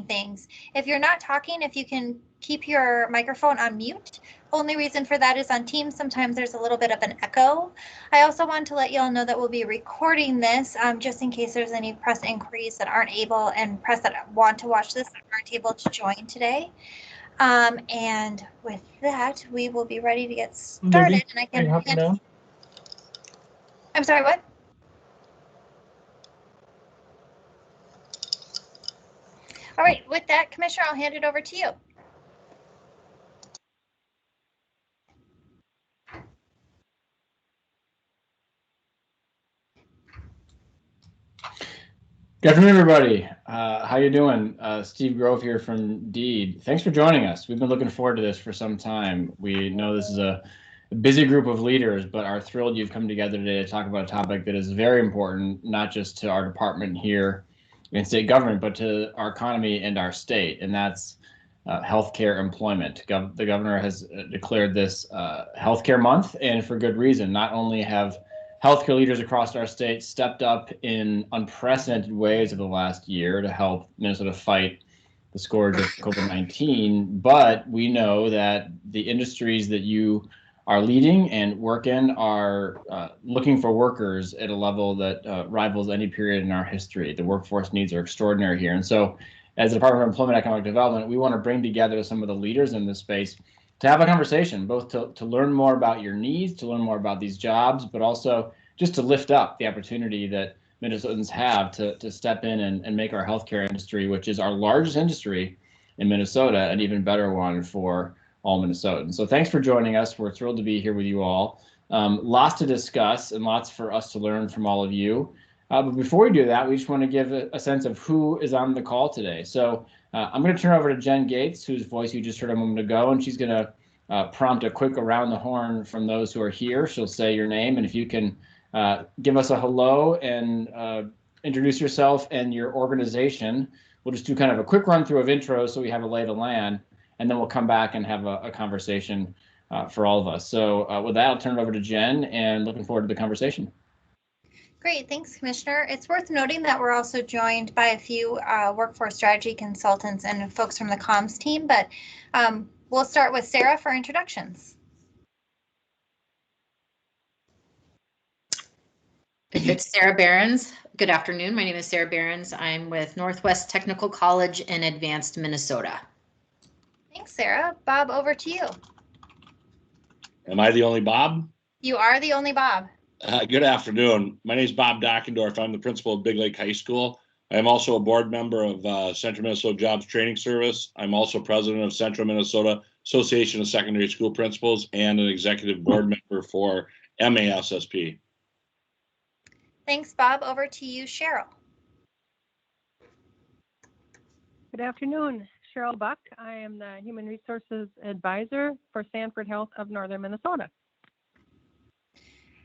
things. If you're not talking, if you can keep your microphone on mute. Only reason for that is on Teams, sometimes there's a little bit of an echo. I also want to let you all know that we'll be recording this just in case there's any press inquiries that aren't able and press that want to watch this aren't able to join today. And with that, we will be ready to get started. Libby, and I can hopping down? I'm sorry, what? All right, with that, Commissioner, I'll hand it over to you. Good afternoon, everybody. How you doing? Steve Grove here from Deed. Thanks for joining us. We've been looking forward to this for some time. We know this is a busy group of leaders, but are thrilled you've come together today to talk about a topic that is very important, not just to our department here in state government, but to our economy and our state, and that's healthcare employment. The governor has declared this healthcare month, and for good reason. Not only have healthcare leaders across our state stepped up in unprecedented ways over the last year to help Minnesota fight the scourge of COVID-19, but we know that the industries that you are leading and work in are looking for workers at a level that rivals any period in our history. The workforce needs are extraordinary here. And so as the Department of Employment and Economic Development, we want to bring together some of the leaders in this space to have a conversation, both to learn more about your needs, to learn more about these jobs, but also just to lift up the opportunity that Minnesotans have to step in and make our healthcare industry, which is our largest industry in Minnesota, an even better one for all Minnesotans. So thanks for joining us. We're thrilled to be here with you all. Lots to discuss and lots for us to learn from all of you. But before we do that, we just want to give a sense of who is on the call today. So I'm going to turn over to Jen Gates, whose voice you just heard a moment ago, and she's going to prompt a quick around the horn from those who are here. She'll say your name, and if you can give us a hello and introduce yourself and your organization. We'll just do kind of a quick run through of intros so we have a lay of the land, and then we'll come back and have a conversation for all of us. So with that, I'll turn it over to Jen, and looking forward to the conversation. Great, thanks, Commissioner. It's worth noting that we're also joined by a few workforce strategy consultants and folks from the comms team, but we'll start with Sarah for introductions. It's Sarah Behrens. Good afternoon. My name is Sarah Behrens. I'm with Northwest Technical College in Advanced, Minnesota. Thanks, Sarah. Bob, over to you. Am I the only Bob? You are the only Bob. Good afternoon. My name is Bob Dockendorf. I'm the principal of Big Lake High School. I'm also a board member of Central Minnesota Jobs Training Service. I'm also president of Central Minnesota Association of Secondary School Principals and an executive board member for MASSP. Thanks, Bob. Over to you, Cheryl. Good afternoon. Cheryl Buck. I am the Human Resources Advisor for Sanford Health of Northern Minnesota.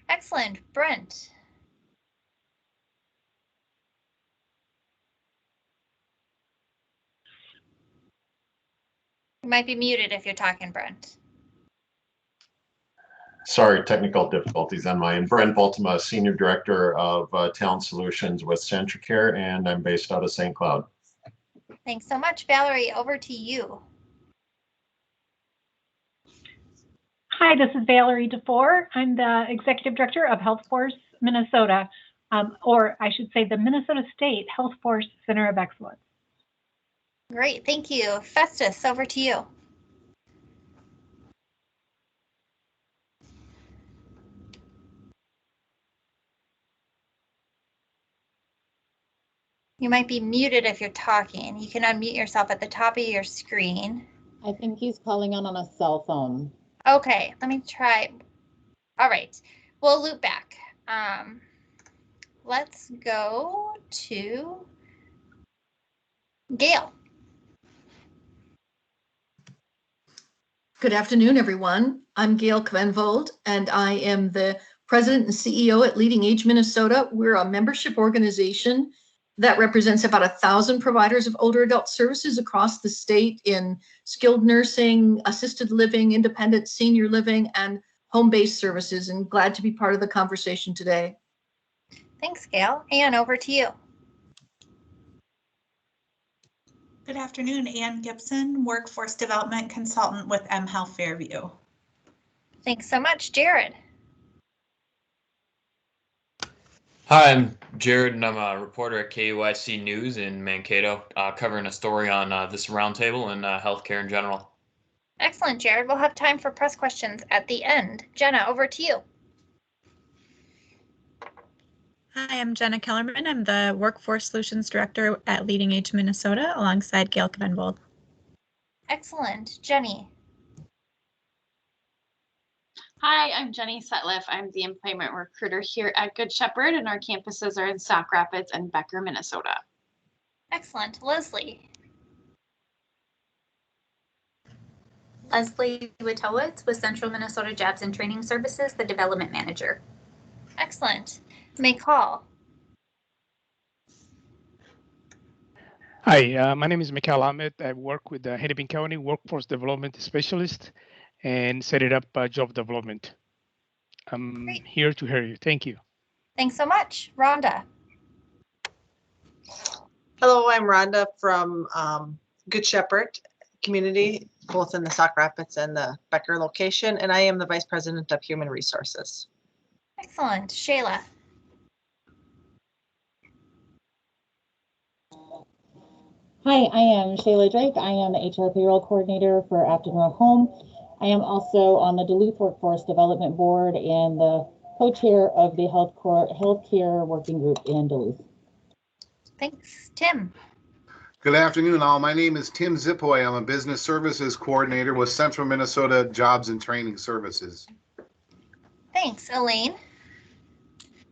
Excellent. Brent. You might be muted if you're talking, Brent. Sorry, technical difficulties on my end. Brent Voltima, Senior Director of Talent Solutions with Centricare, and I'm based out of St. Cloud. Thanks so much. Valerie, over to you. Hi, this is Valerie DeFore. I'm the Executive Director of Health Force Minnesota, or I should say the Minnesota State Health Force Center of Excellence. Great, thank you. Festus, over to you. You might be muted if you're talking. You can unmute yourself at the top of your screen. I think he's calling on a cell phone. Okay, let me try. All right, we'll loop back. Let's go to Gail. Good afternoon, everyone. I'm Gail Kvenvold, and I am the President and CEO at Leading Age Minnesota. We're a membership organization that represents about 1,000 providers of older adult services across the state in skilled nursing, assisted living, independent senior living, and home-based services, and glad to be part of the conversation today. Thanks, Gail. Anne, over to you. Good afternoon, Ann Gibson, Workforce Development Consultant with mHealth Fairview. Thanks so much, Jared. Hi, I'm Jared, and I'm a reporter at KUIC News in Mankato, covering a story on this roundtable and healthcare in general. Excellent, Jared. We'll have time for press questions at the end. Jenna, over to you. Hi, I'm Jenna Kellerman. I'm the Workforce Solutions Director at Leading Age Minnesota alongside Gail Kvenvold. Excellent. Jenny. Hi, I'm Jenny Sutliff. I'm the employment recruiter here at Good Shepherd, and our campuses are in Sauk Rapids and Becker, Minnesota. Excellent. Leslie. Leslie Witowitz with Central Minnesota Jobs and Training Services, the Development Manager. Excellent. Mikal. Hi, my name is Mikhail Ahmed. I work with the Hennepin County Workforce Development Specialist and set it up job development. I'm here to hear you. Thank you. Thanks so much. Rhonda. Hello, I'm Rhonda from Good Shepherd Community, both in the Sauk Rapids and the Becker location, and I am the Vice President of Human Resources. Excellent. Shayla. Hi, I am Shayla Drake. I am the HR Payroll Coordinator for Afton Row Home. I am also on the Duluth Workforce Development Board and the co-chair of the Healthcare Working Group in Duluth. Thanks. Tim. Good afternoon, all. My name is Tim Zipoy. I'm a Business Services Coordinator with Central Minnesota Jobs and Training Services. Thanks. Elaine.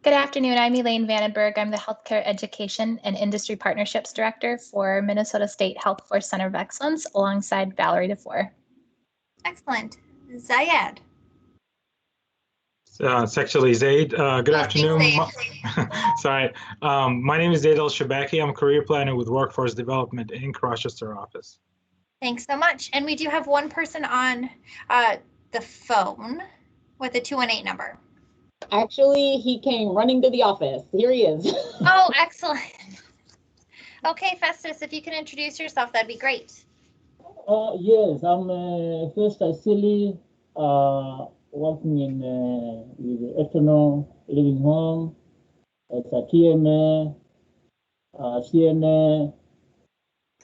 Good afternoon. I'm Elaine Vandenberg. I'm the Healthcare Education and Industry Partnerships Director for Minnesota State Health Force Center of Excellence alongside Valerie DeFore. Excellent. Zayed. It's actually Zaid. Good afternoon. Sorry. My name is Zaid Al-Shabaki. I'm a career planner with Workforce Development in Rochester office. Thanks so much. And we do have one person on the phone with a 218 number. Actually, he came running to the office. Here he is. Oh, excellent. Okay, Festus, if you can introduce yourself, that'd be great. Yes, I'm first Silly, working in with Eternal Living Home as a TMA, CNA,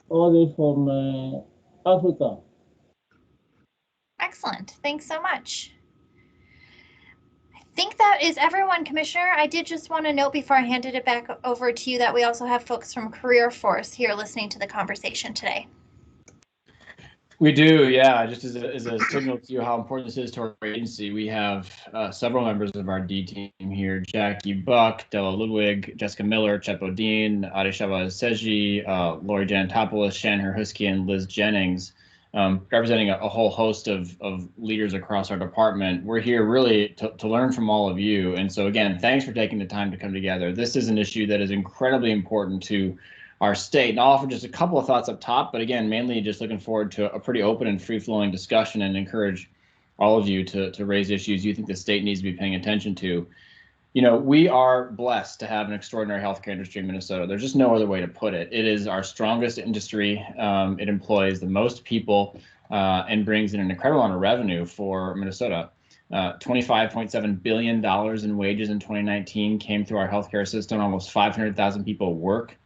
all the way from Africa. Excellent. Thanks so much. I think that is everyone, Commissioner. I did just want to note before I handed it back over to you that we also have folks from Career Force here listening to the conversation today. We do, yeah. Just as a signal to you how important this is to our agency, we have several members of our D team here: Jackie Buck, Della Ludwig, Jessica Miller, Chet Bodine, Adeshava Seji, Lori Janatopoulos, Shannon Husky, and Liz Jennings, representing a whole host of leaders across our department. We're here really to learn from all of you. And so again, thanks for taking the time to come together. This is an issue that is incredibly important to our state. And I'll offer just a couple of thoughts up top, but again, mainly just looking forward to a pretty open and free-flowing discussion and encourage all of you to raise issues you think the state needs to be paying attention to. You know, we are blessed to have an extraordinary healthcare industry in Minnesota. There's just no other way to put it. It is our strongest industry. It employs the most people and brings in an incredible amount of revenue for Minnesota. $25.7 billion in wages in 2019 came through our healthcare system. Almost 500,000 people work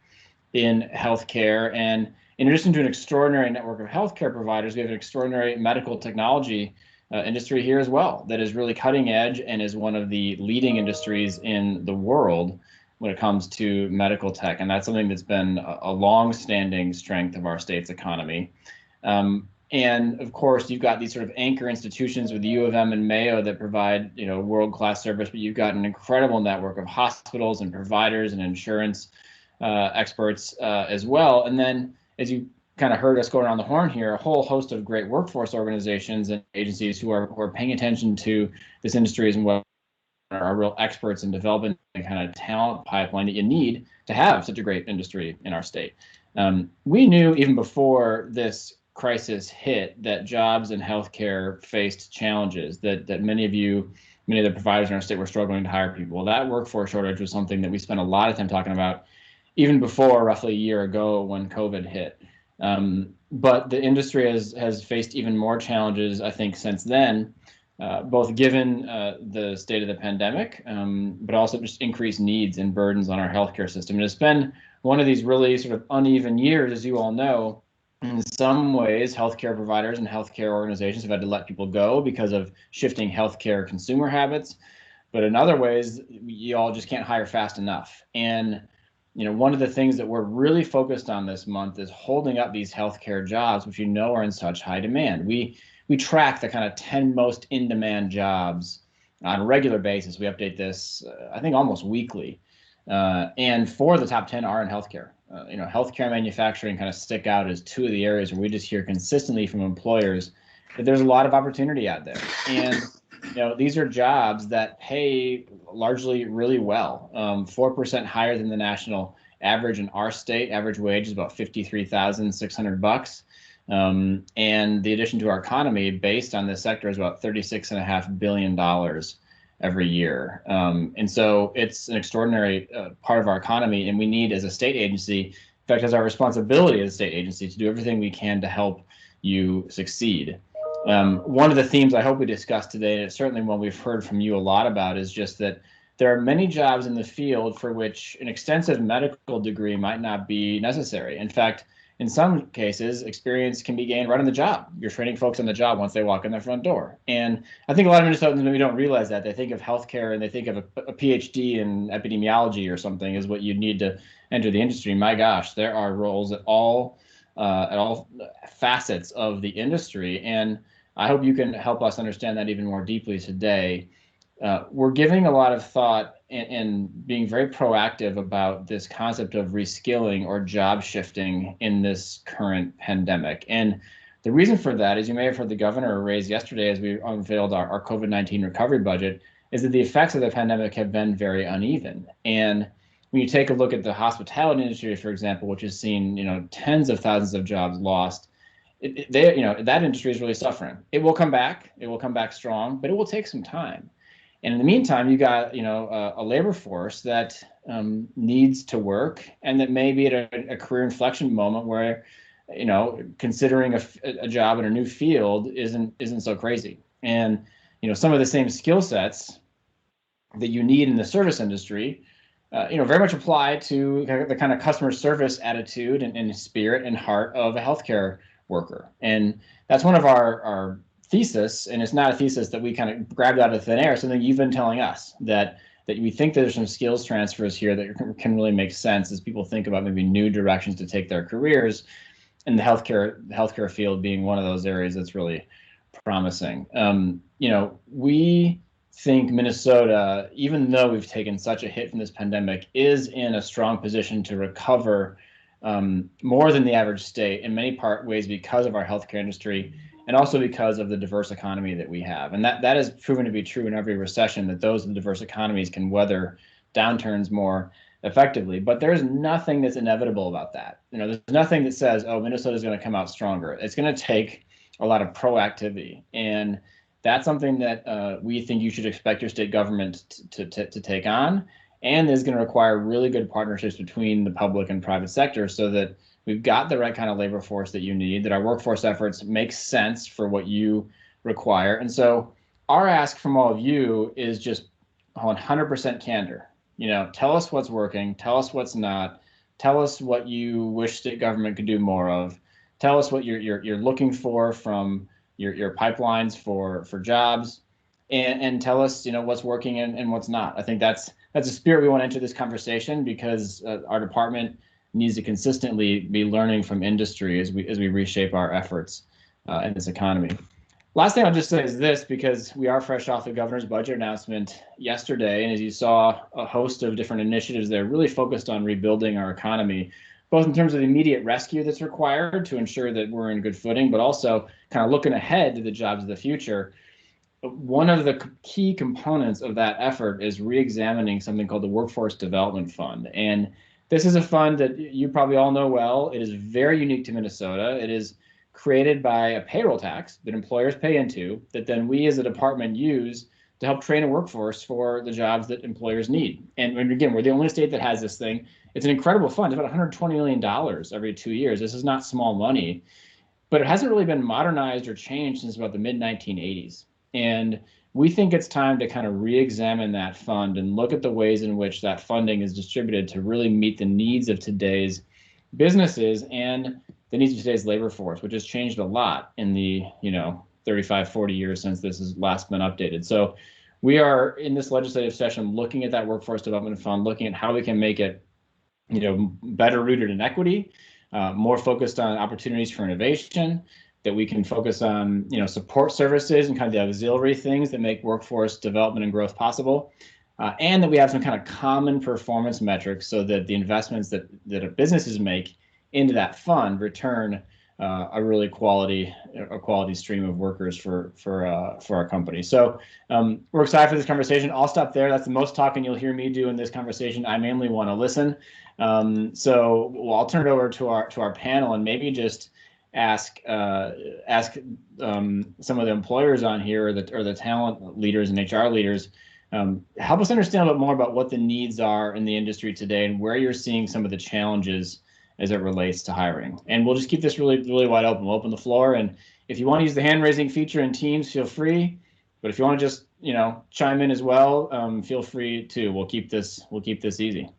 in healthcare. And in addition to an extraordinary network of healthcare providers, we have an extraordinary medical technology industry here as well that is really cutting edge and is one of the leading industries in the world when it comes to medical tech. And that's something that's been a long-standing strength of our state's economy. And of course, you've got these sort of anchor institutions with the U of M and Mayo that provide, you know, world-class service, but you've got an incredible network of hospitals and providers and insurance experts as well. And then, as you kind of heard us go around the horn here, a whole host of great workforce organizations and agencies who are paying attention to this industry as well, are real experts in developing the kind of talent pipeline that you need to have such a great industry in our state. We knew even before this crisis hit that jobs and healthcare faced challenges, that many of the providers in our state were struggling to hire people. Well, that workforce shortage was something that we spent a lot of time talking about even before roughly a year ago when COVID hit. But the industry has faced even more challenges, I think, since then, both given the state of the pandemic, but also just increased needs and burdens on our healthcare system. And it's been one of these really sort of uneven years, as you all know. In some ways, healthcare providers and healthcare organizations have had to let people go because of shifting healthcare consumer habits. But in other ways, you all just can't hire fast enough. And one of the things that we're really focused on this month is holding up these healthcare jobs, which are in such high demand. We track the kind of 10 most in-demand jobs on a regular basis. We update this, I think, almost weekly. And 4 of the top 10 are in healthcare. Healthcare and manufacturing kind of stick out as 2 of the areas where we just hear consistently from employers that there's a lot of opportunity out there. And these are jobs that pay largely really well, 4% higher than the national average in our state. Average wage is about $53,600. And the addition to our economy based on this sector is about $36.5 billion every year. And so it's an extraordinary part of our economy, and we need, as a state agency, in fact, as our responsibility as a state agency, to do everything we can to help you succeed. One of the themes I hope we discuss today, and it's certainly one we've heard from you a lot about, is just that there are many jobs in the field for which an extensive medical degree might not be necessary. In fact, in some cases, experience can be gained right on the job. You're training folks on the job once they walk in their front door. And I think a lot of Minnesotans maybe don't realize that. They think of healthcare and they think of a PhD in epidemiology or something is what you need to enter the industry. My gosh, there are roles at all facets of the industry. And I hope you can help us understand that even more deeply today. We're giving a lot of thought and being very proactive about this concept of reskilling or job shifting in this current pandemic. And the reason for that, as you may have heard the governor raise yesterday as we unveiled our COVID-19 recovery budget, is that the effects of the pandemic have been very uneven. And when you take a look at the hospitality industry, for example, which has seen tens of thousands of jobs lost, that industry is really suffering. It will come back. It will come back strong, but it will take some time. And in the meantime, you got a labor force that needs to work, and that may be at a career inflection moment where considering a job in a new field isn't so crazy. And some of the same skill sets that you need in the service industry, very much apply to the kind of customer service attitude and spirit and heart of a healthcare worker. And that's one of our thesis, and it's not a thesis that we kind of grabbed out of thin air, something you've been telling us, that we think there's some skills transfers here that can really make sense as people think about maybe new directions to take their careers, and the healthcare field being one of those areas that's really promising. We think Minnesota, even though we've taken such a hit from this pandemic, is in a strong position to recover more than the average state in many ways because of our healthcare industry, and also because of the diverse economy that we have. And that has proven to be true in every recession, that those diverse economies can weather downturns more effectively. But there's nothing that's inevitable about that. There's nothing that says, oh, Minnesota is going to come out stronger. It's going to take a lot of proactivity. And that's something that we think you should expect your state government to take on, and is going to require really good partnerships between the public and private sector, so that we've got the right kind of labor force that you need, that our workforce efforts make sense for what you require. And so our ask from all of you is just 100% candor. Tell us what's working, tell us what's not, tell us what you wish state government could do more of, tell us what you're looking for from your pipelines for jobs, and tell us what's working and what's not. I think that's the spirit we want to enter this conversation, because our department needs to consistently be learning from industry as we reshape our efforts in this economy. Last thing I'll just say is this, because we are fresh off the governor's budget announcement yesterday, and as you saw, a host of different initiatives there really focused on rebuilding our economy, both in terms of the immediate rescue that's required to ensure that we're in good footing, but also kind of looking ahead to the jobs of the future. One of the key components of that effort is re-examining something called the Workforce Development Fund. And this is a fund that you probably all know well. It is very unique to Minnesota. It is created by a payroll tax that employers pay into, that then we as a department use to help train a workforce for the jobs that employers need. And again, we're the only state that has this thing. It's an incredible fund. It's about $120 million every 2 years. This is not small money, but it hasn't really been modernized or changed since about the mid-1980s. And we think it's time to kind of re-examine that fund and look at the ways in which that funding is distributed to really meet the needs of today's businesses and the needs of today's labor force, which has changed a lot in the 35, 40 years since this has last been updated. So we are in this legislative session looking at that workforce development fund, looking at how we can make it better rooted in equity, more focused on opportunities for innovation, that we can focus on support services and kind of the auxiliary things that make workforce development and growth possible, and that we have some kind of common performance metrics so that the investments that businesses make into that fund return a really quality stream of workers for our company. So we're excited for this conversation. I'll stop there. That's the most talking you'll hear me do in this conversation. I mainly want to listen. So I'll turn it over to our panel and maybe just ask some of the employers on here or the talent leaders and HR leaders, help us understand a bit more about what the needs are in the industry today and where you're seeing some of the challenges as it relates to hiring. And we'll just keep this really, really wide open. We'll open the floor, and if you want to use the hand raising feature in Teams, feel free. But if you want to just chime in as well, feel free to. We'll keep this easy.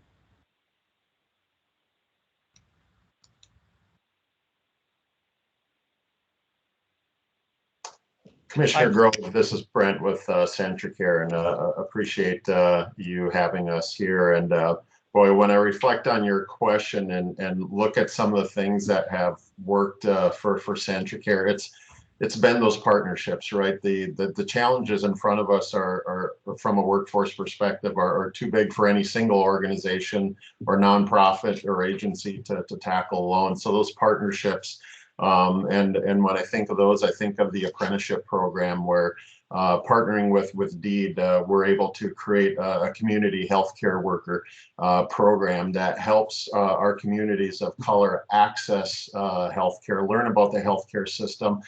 Commissioner Grove, this is Brent with Centricare, and appreciate you having us here. And boy, when I reflect on your question and look at some of the things that have worked for Centricare, it's been those partnerships, right? The challenges in front of us are from a workforce perspective are too big for any single organization or nonprofit or agency to tackle alone. So those partnerships. And when I think of those, I think of the apprenticeship program where partnering with DEED, we're able to create a community healthcare worker program that helps our communities of color access healthcare, learn about the healthcare system,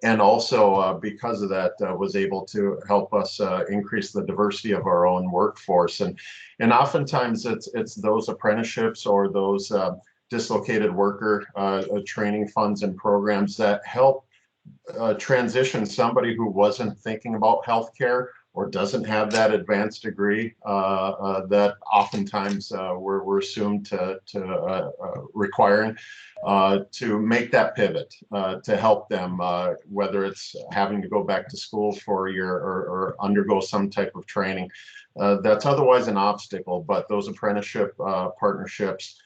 and also because of that was able to help us increase the diversity of our own workforce. And oftentimes it's those apprenticeships or those dislocated worker training funds and programs that help transition somebody who wasn't thinking about healthcare or doesn't have that advanced degree that oftentimes we're assumed to requiring to make that pivot to help them, whether it's having to go back to school for a year or undergo some type of training that's otherwise an obstacle. But those apprenticeship partnerships,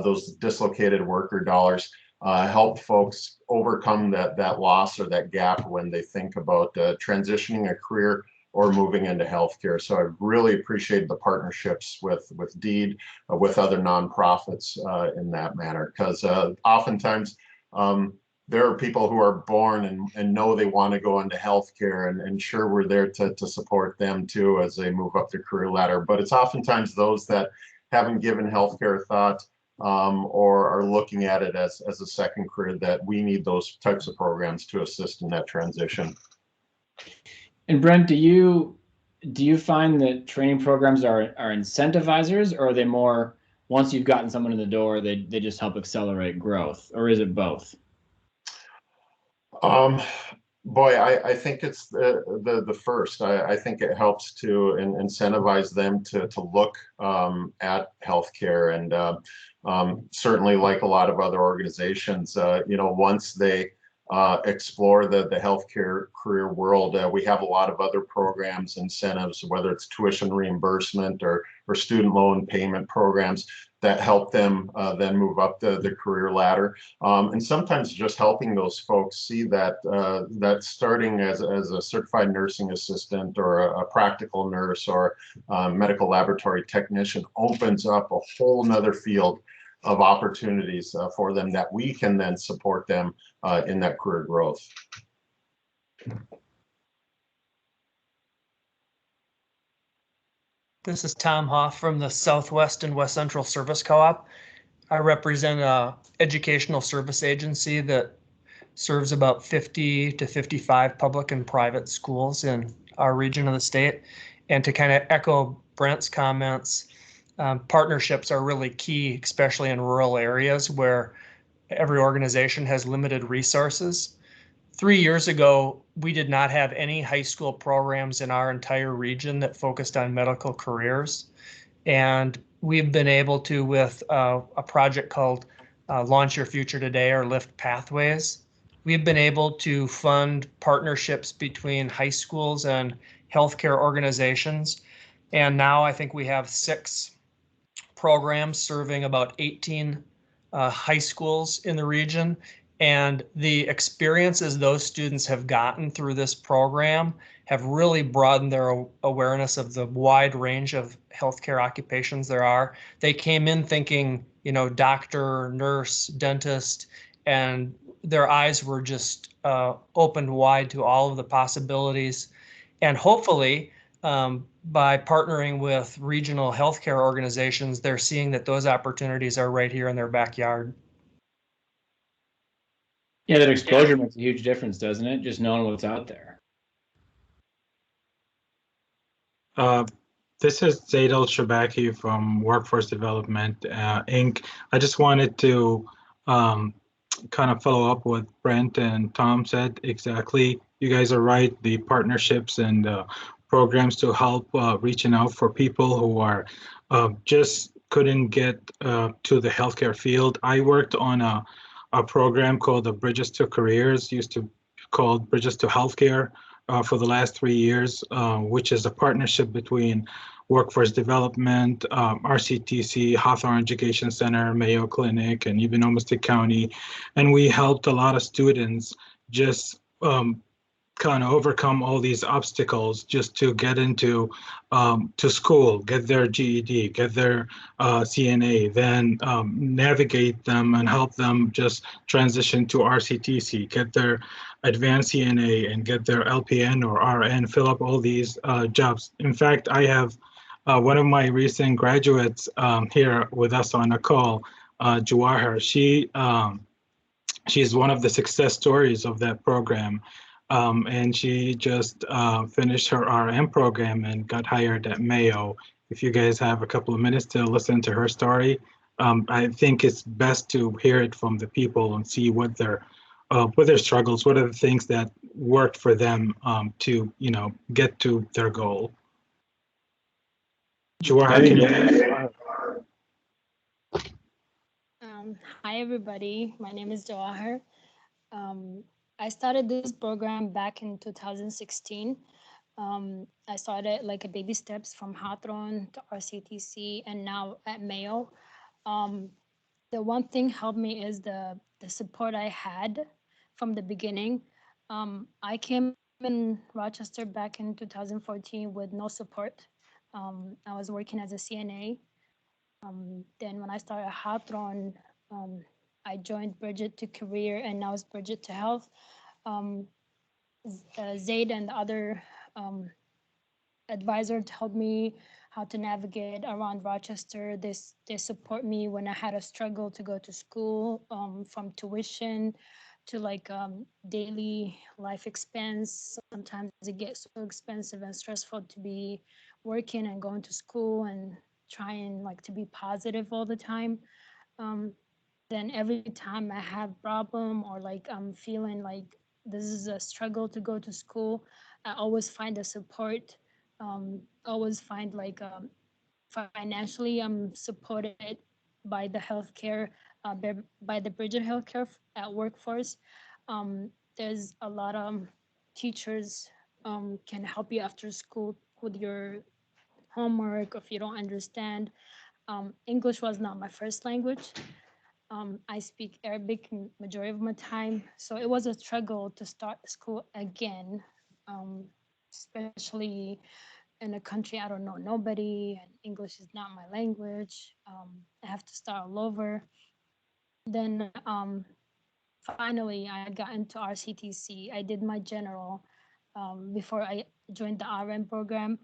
those dislocated worker dollars help folks overcome that loss or that gap when they think about transitioning a career or moving into healthcare. So I really appreciate the partnerships with DEED, with other nonprofits in that manner, because oftentimes there are people who are born and know they want to go into healthcare, and sure, we're there to support them too as they move up their career ladder. But it's oftentimes those that haven't given healthcare thought or are looking at it as a second career that we need those types of programs to assist in that transition. And Brent, do you find that training programs are incentivizers, or are they more once you've gotten someone in the door, they just help accelerate growth, or is it both? Boy, I think it's the first. I think it helps to incentivize them to look at healthcare, and certainly, like a lot of other organizations, once they explore the healthcare career world, we have a lot of other programs, incentives, whether it's tuition reimbursement or student loan payment programs that help them then move up the career ladder. And sometimes just helping those folks see that that starting as a certified nursing assistant or a practical nurse or medical laboratory technician opens up a whole nother field of opportunities for them that we can then support them in that career growth. This is Tom Hoff from the Southwest and West Central Service Co-op. I represent an educational service agency that serves about 50 to 55 public and private schools in our region of the state. And to kind of echo Brent's comments, partnerships are really key, especially in rural areas where every organization has limited resources. 3 years ago, we did not have any high school programs in our entire region that focused on medical careers. And we've been able to, with a project called Launch Your Future Today or Lift Pathways, we've been able to fund partnerships between high schools and healthcare organizations. And now I think we have 6 programs serving about 18 high schools in the region. And the experiences those students have gotten through this program have really broadened their awareness of the wide range of healthcare occupations there are. They came in thinking, you know, doctor, nurse, dentist, and their eyes were just opened wide to all of the possibilities. And hopefully, by partnering with regional healthcare organizations, they're seeing that those opportunities are right here in their backyard. Yeah, that exposure makes a huge difference, doesn't it? Just knowing what's out there. This is Zaidal Shabaki from Workforce Development, Inc. I just wanted to kind of follow up what Brent and Tom said. Exactly. You guys are right. The partnerships and programs to help reaching out for people who are just couldn't get to the healthcare field. I worked on a program called the Bridges to Careers, used to be called Bridges to Healthcare, for the last 3 years, which is a partnership between Workforce Development, RCTC, Hawthorne Education Center, Mayo Clinic, and even Olmsted County. And we helped a lot of students just kind of overcome all these obstacles just to get into to school, get their GED, get their CNA, then navigate them and help them just transition to RCTC, get their advanced CNA and get their LPN or RN, fill up all these jobs. In fact, I have one of my recent graduates here with us on a call, Jawahar. She's one of the success stories of that program. And she just finished her RM program and got hired at Mayo. If you guys have a couple of minutes to listen to her story, I think it's best to hear it from the people and see what their struggles, what are the things that worked for them to, you know, get to their goal. Hi, everybody. My name is Jawahar. I started this program back in 2016. I started like a baby steps from Hawthorne to RCTC and now at Mayo. The one thing helped me is the support I had from the beginning. I came in Rochester back in 2014 with no support. I was working as a CNA. Then when I started at Hawthorne, I joined Bridget to Career and now it's Bridget to Health. Zaid and the other advisor told me how to navigate around Rochester. They support me when I had a struggle to go to school, from tuition to like daily life expense. Sometimes it gets so expensive and stressful to be working and going to school and trying like to be positive all the time. Then every time I have problem or like I'm feeling like this is a struggle to go to school, I always find the support. Always find like financially I'm supported by the healthcare, by the Bridget Healthcare at Workforce. There's a lot of teachers can help you after school with your homework if you don't understand. English was not my first language. I speak Arabic majority of my time, so it was a struggle to start school again, especially in a country I don't know nobody, and English is not my language. I have to start all over. Then finally, I got into RCTC. I did my general before I joined the RN program.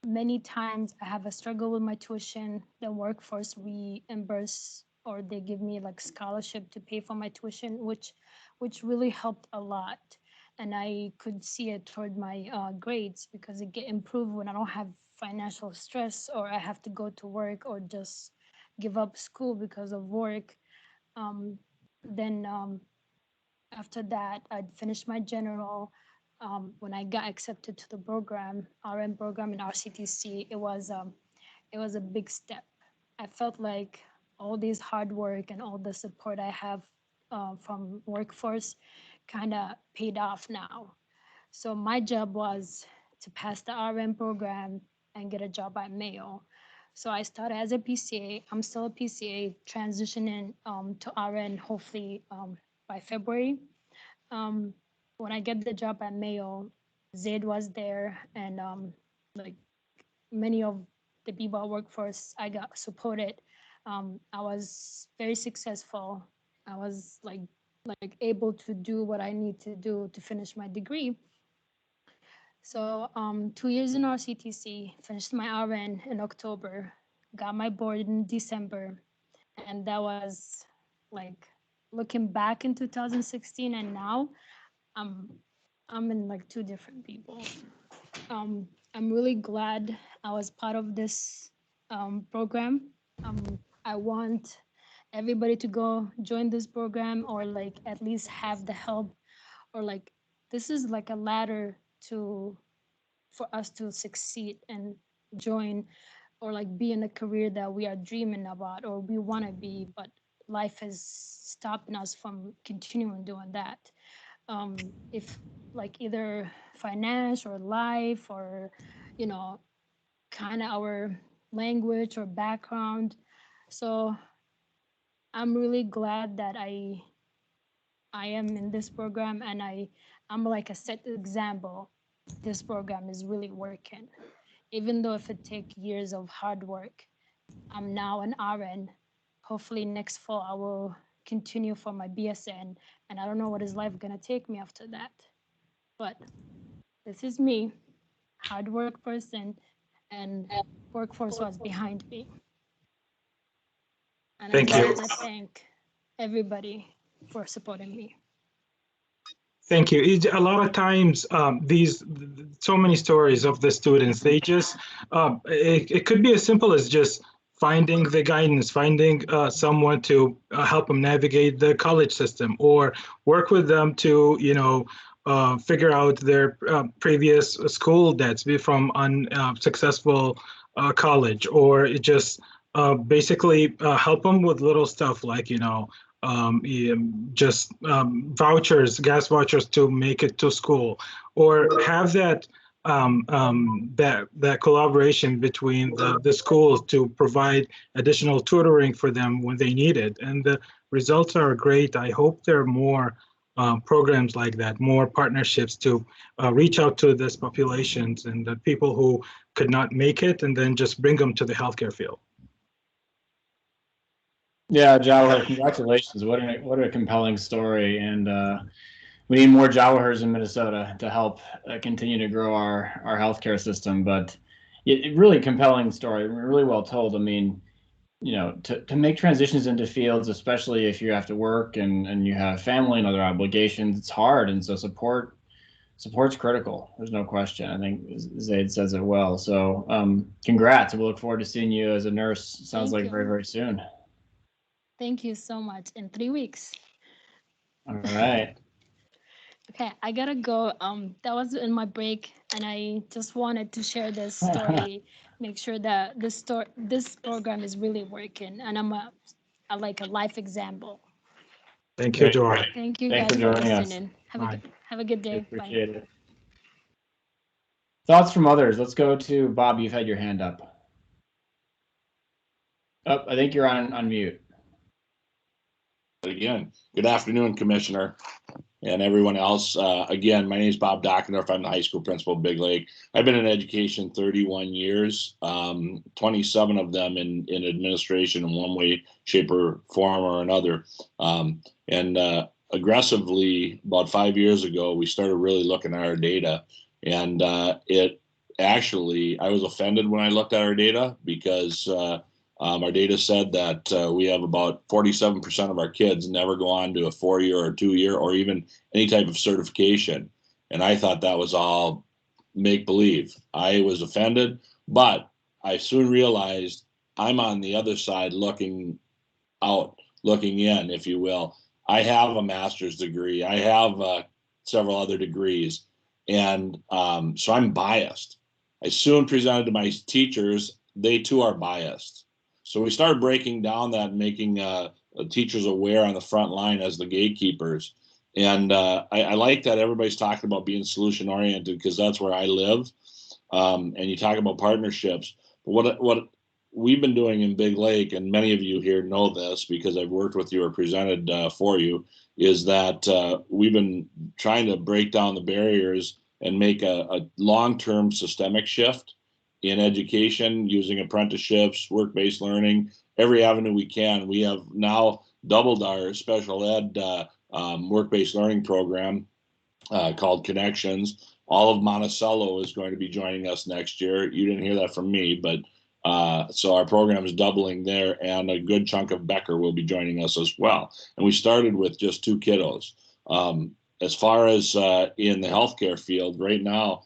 Many times I have a struggle with my tuition. The Workforce reimburse or they give me like scholarship to pay for my tuition, which really helped a lot. and I could see it toward my grades because it get improved when I don't have financial stress or I have to go to work or just give up school because of work. Then after that, I'd finished my general. When I got accepted to the program, RN program in RCTC, it was a big step. I felt like all this hard work and all the support I have from workforce kind of paid off now. So my job was to pass the RN program and get a job at Mayo. So I started as a PCA. I'm still a PCA, transitioning to RN hopefully by February. When I get the job at Mayo, Zaid was there, and like many of the people at workforce, I got supported. I was very successful. I was like able to do what I need to do to finish my degree. So 2 years in RCTC, finished my RN in October, got my board in December, and that was like looking back in 2016 and now I'm in like two different people. I'm really glad I was part of this program. I want everybody to go join this program or like at least have the help, or like this is like a ladder for us to succeed and join or like be in a career that we are dreaming about or we want to be, but life is stopping us from continuing doing that. If like either finance or life or, you know, kind of our language or background. So I'm really glad that I am in this program, and I'm like a set example. This program is really working. Even though if it take years of hard work, I'm now an RN. Hopefully next fall I will continue for my BSN, and I don't know what is life gonna take me after that. But this is me, hard work person, and workforce was behind me. And Thank I you. want to thank everybody for supporting me. Thank you. A lot of times, so many stories of the students, they just, it could be as simple as just finding the guidance, finding someone to help them navigate the college system, or work with them to, figure out their previous school debts from unsuccessful college, or just basically help them with little stuff like, vouchers, gas vouchers to make it to school, or have that that collaboration between the schools to provide additional tutoring for them when they need it. And the results are great. I hope there are more programs like that, more partnerships to reach out to this populations and the people who could not make it, and then just bring them to the healthcare field. Yeah, Jawahar, congratulations. What a compelling story. And we need more Jawahars in Minnesota to help continue to grow our healthcare system. But it really compelling story, really well told. I mean, to make transitions into fields, especially if you have to work and you have family and other obligations, it's hard. And so support's critical. There's no question. I think Zaid says it well. So congrats. We'll look forward to seeing you as a nurse. Sounds like very, very soon. Thank you so much. In 3 weeks. All right. Okay, I gotta go. That was in my break, and I just wanted to share this story, make sure that this program is really working, and I'm a life example. Thank you, Joy. Thank you Thanks guys for for joining listening. Have a good day. Appreciate it. Thoughts from others. Let's go to Bob. You've had your hand up. Oh, I think you're on mute. Again, good afternoon, Commissioner, and everyone else. Again, my name is Bob Dockendorf. I'm the high school principal of Big Lake. I've been in education 31 years, 27 of them in administration in one way, shape, or form or another. Aggressively, about 5 years ago, we started really looking at our data. And I was offended when I looked at our data because our data said that we have about 47% of our kids never go on to a 4-year or 2-year or even any type of certification. And I thought that was all make believe. I was offended, but I soon realized I'm on the other side looking out, looking in, if you will. I have a master's degree. I have several other degrees. And so I'm biased. I soon presented to my teachers, they too are biased. So we started breaking down that, making teachers aware on the front line as the gatekeepers. And I like that everybody's talking about being solution oriented, because that's where I live. And you talk about partnerships. But what we've been doing in Big Lake, and many of you here know this because I've worked with you or presented for you, is that we've been trying to break down the barriers and make a long-term systemic shift in education using apprenticeships, work-based learning, every avenue we can. We have now doubled our special ed work-based learning program called Connections. All of Monticello is going to be joining us next year. You didn't hear that from me, but so our program is doubling there, and a good chunk of Becker will be joining us as well. And we started with just 2 kiddos. As far as in the healthcare field right now,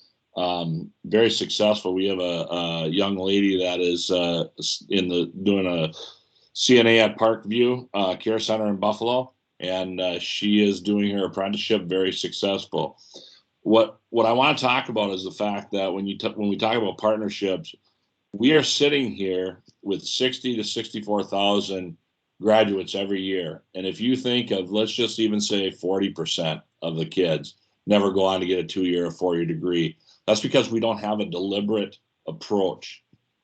very successful. We have a young lady that is doing a CNA at Parkview Care Center in Buffalo, and she is doing her apprenticeship, very successful. What I want to talk about is the fact that when we talk about partnerships, we are sitting here with 60 to 64,000 graduates every year. And if you think of, let's just even say 40% of the kids never go on to get a 2-year or 4-year degree, that's because we don't have a deliberate approach.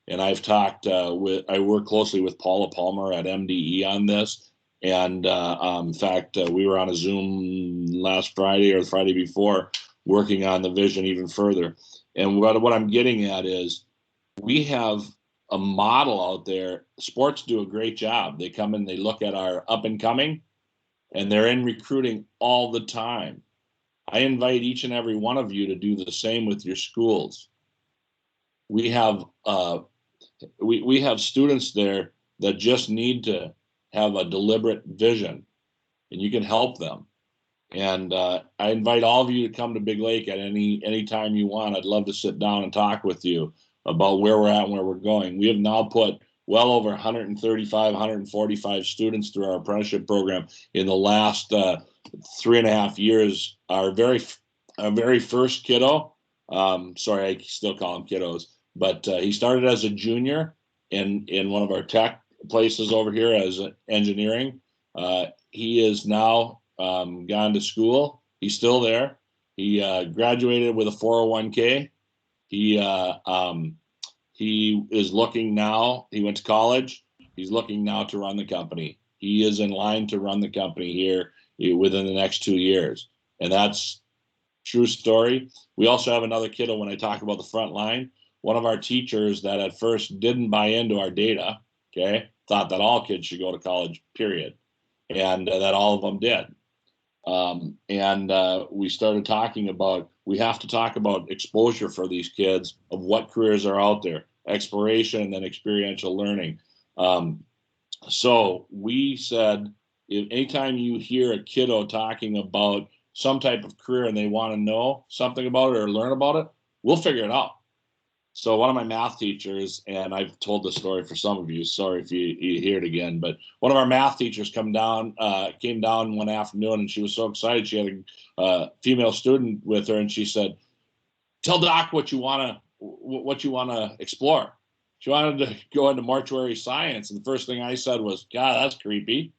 And I've talked I work closely with Paula Palmer at MDE on this. And in fact, we were on a Zoom last Friday or the Friday before working on the vision even further. And what I'm getting at is we have a model out there. Sports do a great job. They come in, they look at our up and coming, and they're in recruiting all the time. I invite each and every one of you to do the same with your schools. We have we have students there that just need to have a deliberate vision, and you can help them. And I invite all of you to come to Big Lake at any time you want. I'd love to sit down and talk with you about where we're at and where we're going. We have now put well over 135, 145 students through our apprenticeship program in the last 3.5 years. Our very first kiddo, sorry, I still call them kiddos, but he started as a junior in one of our tech places over here as engineering. He is now gone to school. He's still there. He graduated with a 401k. He is looking now. He went to college. He's looking now to run the company. He is in line to run the company here within the next 2 years. And that's true story. We also have another kiddo. When I talk about the front line, one of our teachers that at first didn't buy into our data, okay, thought that all kids should go to college, period. And that all of them did. We started talking about, we have to talk about exposure for these kids of what careers are out there, exploration, and then experiential learning. So we said, if anytime you hear a kiddo talking about some type of career and they want to know something about it or learn about it, we'll figure it out. So one of my math teachers, and I've told this story for some of you, sorry if you hear it again, but one of our math teachers came down one afternoon, and she was so excited. She had a female student with her, and she said, "Tell Doc what you want to explore." She wanted to go into mortuary science, and the first thing I said was, "God, that's creepy,"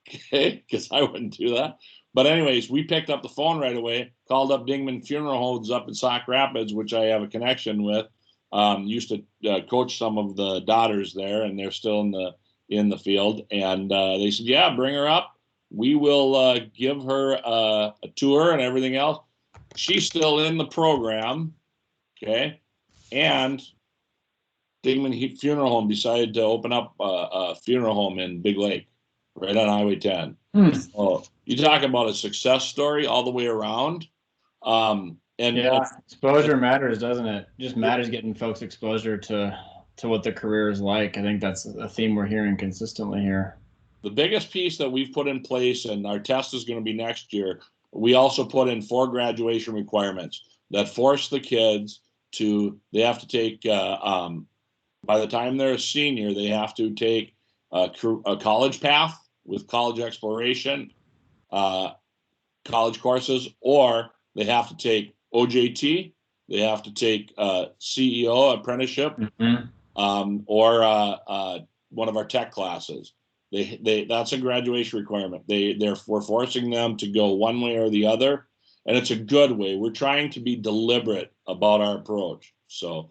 okay, because I wouldn't do that. But anyways, we picked up the phone right away, called up Dingman Funeral Homes up in Sauk Rapids, which I have a connection with. Used to coach some of the daughters there, and they're still in the field. And they said, "Yeah, bring her up. We will give her a tour and everything else." She's still in the program, okay? And Dingman Funeral Home decided to open up a funeral home in Big Lake, right on Highway 10. So you talk about a success story all the way around. And yeah, exposure matters, doesn't it? Just matters getting folks exposure to what the career is like. I think that's a theme we're hearing consistently here. The biggest piece that we've put in place, and our test is going to be next year, we also put in 4 graduation requirements that force the kids to, they have to take, by the time they're a senior, they have to take a college path with college exploration, college courses, or they have to take OJT, they have to take CEO apprenticeship, or one of our tech classes. That's a graduation requirement. We're forcing them to go one way or the other, and it's a good way. We're trying to be deliberate about our approach. So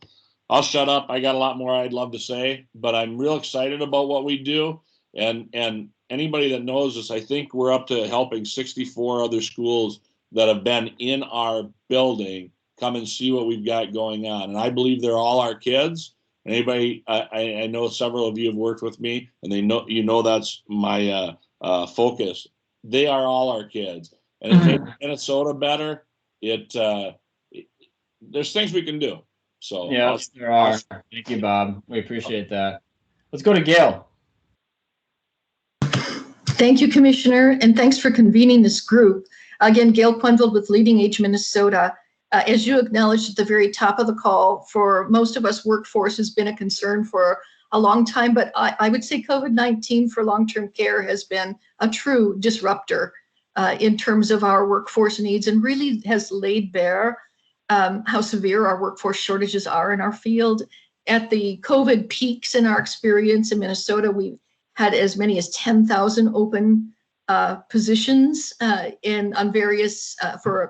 I'll shut up. I got a lot more I'd love to say, but I'm real excited about what we do. And anybody that knows us, I think we're up to helping 64 other schools that have been in our building come and see what we've got going on. And I believe they're all our kids. Anybody, I know several of you have worked with me, and they know that's my focus. They are all our kids, and it makes Minnesota better. There's things we can do. So yes, there are. Thank you, Bob. We appreciate that. Let's go to Gail. Thank you, Commissioner, and thanks for convening this group. Again, Gail Quenville with Leading Age Minnesota. As you acknowledged at the very top of the call, for most of us, workforce has been a concern for a long time, but I would say COVID-19 for long-term care has been a true disruptor in terms of our workforce needs, and really has laid bare how severe our workforce shortages are in our field. At the COVID peaks in our experience in Minnesota, we've had as many as 10,000 open positions on various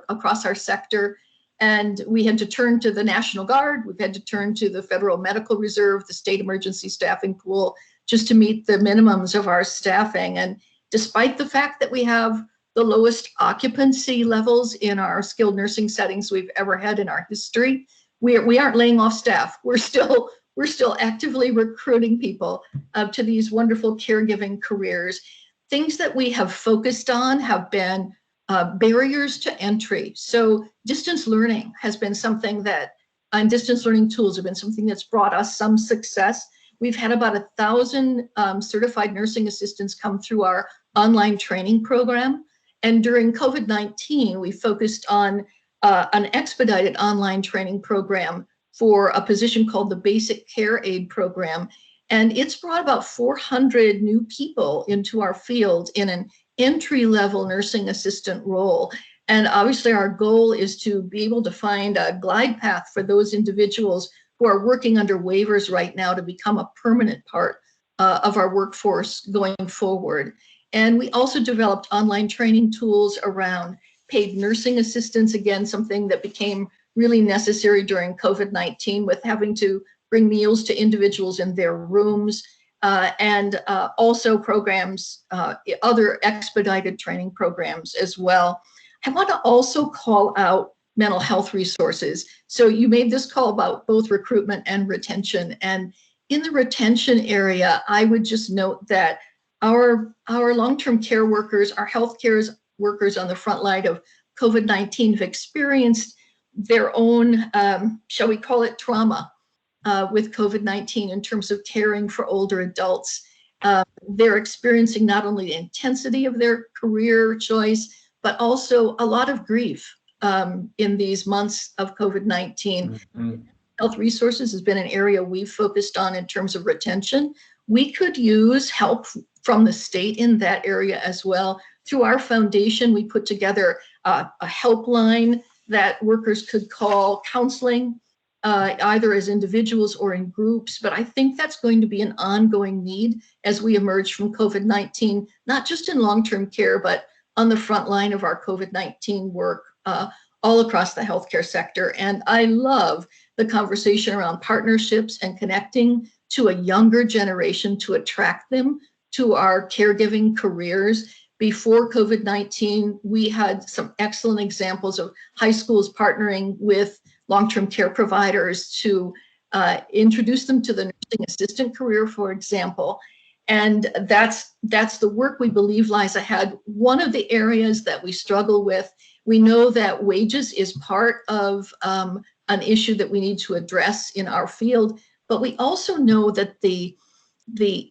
across our sector. And we had to turn to the National Guard. We've had to turn to the Federal Medical Reserve, the state emergency staffing pool, just to meet the minimums of our staffing. And despite the fact that we have the lowest occupancy levels in our skilled nursing settings we've ever had in our history, we aren't laying off staff. We're still actively recruiting people to these wonderful caregiving careers. Things that we have focused on have been barriers to entry. So distance learning has been something that, and distance learning tools have been something that's brought us some success. We've had about 1,000 certified nursing assistants come through our online training program. And during COVID-19, we focused on an expedited online training program for a position called the Basic Care Aid Program. And it's brought about 400 new people into our field in an entry-level nursing assistant role. And obviously our goal is to be able to find a glide path for those individuals who are working under waivers right now to become a permanent part of our workforce going forward. And we also developed online training tools around paid nursing assistance, again, something that became really necessary during COVID-19 with having to bring meals to individuals in their rooms, and also programs, other expedited training programs as well. I want to also call out mental health resources. So you made this call about both recruitment and retention. And in the retention area, I would just note that our long-term care workers, our healthcare workers on the front line of COVID-19 have experienced their own, shall we call it, trauma with COVID-19 in terms of caring for older adults. They're experiencing not only the intensity of their career choice, but also a lot of grief in these months of COVID-19. Health resources has been an area we've focused on in terms of retention. We could use help from the state in that area as well. Through our foundation, we put together a helpline that workers could call, counseling, either as individuals or in groups. But I think that's going to be an ongoing need as we emerge from COVID-19, not just in long-term care, but on the front line of our COVID-19 work all across the healthcare sector. And I love the conversation around partnerships and connecting to a younger generation to attract them to our caregiving careers. Before COVID-19, we had some excellent examples of high schools partnering with long-term care providers to introduce them to the nursing assistant career, for example. And that's the work we believe lies ahead. One of the areas that we struggle with, we know that wages is part of an issue that we need to address in our field, but we also know that the